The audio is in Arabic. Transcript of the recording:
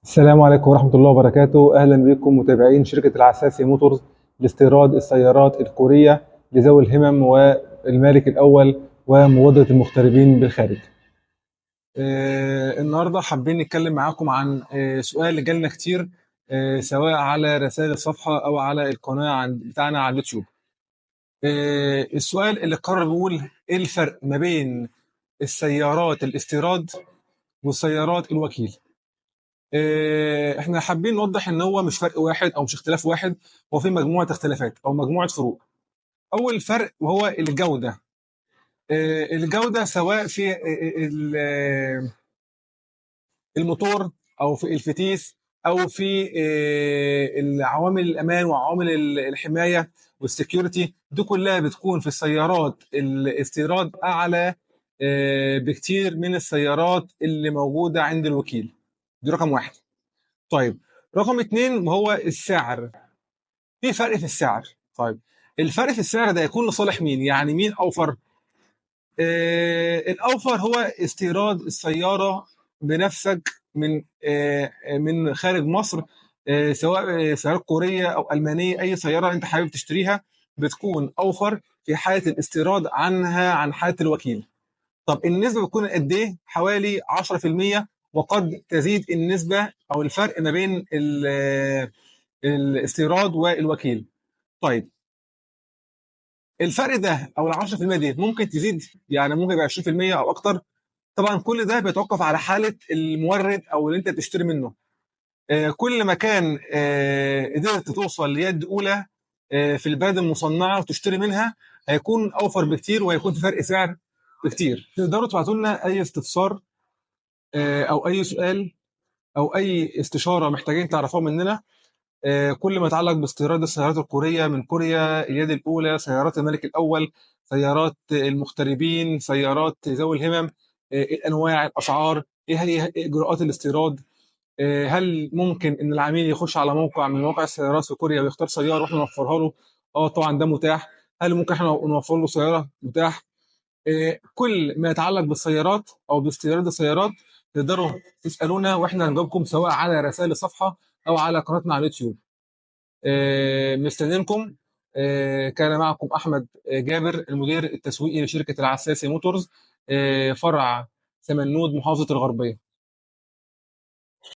السلام عليكم ورحمة الله وبركاته. أهلا بكم متابعين شركة العساسي موتورز لاستيراد السيارات الكورية لذوي الهمم والمالك الأول ومبادرة المغتربين بالخارج. النهاردة حابين نتكلم معاكم عن سؤال جالنا كتير، سواء على رسائل الصفحة أو على القناة بتاعنا على اليوتيوب. السؤال اللي قرر بيقول: إيه الفرق ما بين السيارات الاستيراد والسيارات الوكيل؟ احنا حابين نوضح ان هو مش فرق واحد او مش اختلاف واحد، هو في مجموعه اختلافات او مجموعه فروق. اول فرق وهو الجوده. الجوده سواء في الموتور او في الفتيس او في العوامل الامان وعوامل الحمايه والسكيورتي، دي كلها بتكون في السيارات الاستيراد اعلى بكتير من السيارات اللي موجوده عند الوكيل. دي رقم واحد. طيب، رقم اتنين وهو السعر. في فرق في السعر. طيب، الفرق في السعر ده يكون لصالح مين؟ يعني مين اوفر؟ الاوفر هو استيراد السياره بنفسك من خارج مصر. سواء سيارات كوريه او المانيه، اي سياره انت حابب تشتريها بتكون اوفر في حاله الاستيراد عن حاله الوكيل. طب النسبه بتكون قد ايه؟ حوالي 10%، وقد تزيد النسبه او الفرق ما بين الاستيراد والوكيل. طيب، الفرق ده او ال 10% دي ممكن تزيد، يعني ممكن يبقى 20% او اكتر. طبعا كل ده بيتوقف على حاله المورد او اللي انت بتشتري منه. كل ما كان قدرت توصل ليد اولى في البلد المصنعه وتشتري منها، هيكون اوفر بكتير وهيكون في فرق سعر بكتير. تقدروا تبعتوا لنا اي استفسار او اي سؤال او اي استشاره محتاجين تعرفوها مننا. كل ما يتعلق باستيراد السيارات الكورية من كوريا، اليد الأولى، سيارات الملك الأول، سيارات المغتربين، سيارات ذوي الهمم. الأنواع، الأسعار، إيه هي إجراءات الاستيراد؟ هل ممكن إن العميل يخش على موقع من مواقع السيارات في كوريا ويختار سيارة وإحنا نوفرها له؟ طبعا ده متاح. هل ممكن إحنا نوفر له سيارة؟ متاح. كل ما يتعلق بالسيارات أو باستيراد السيارات تقدروا تسألونا وإحنا نجاوبكم، سواء على رسائل الصفحة أو على قناتنا على اليوتيوب. مستنينكم. كان معكم أحمد جابر، المدير التسويقي لشركة العساسي موتورز، فرع سمنود، محافظة الغربية.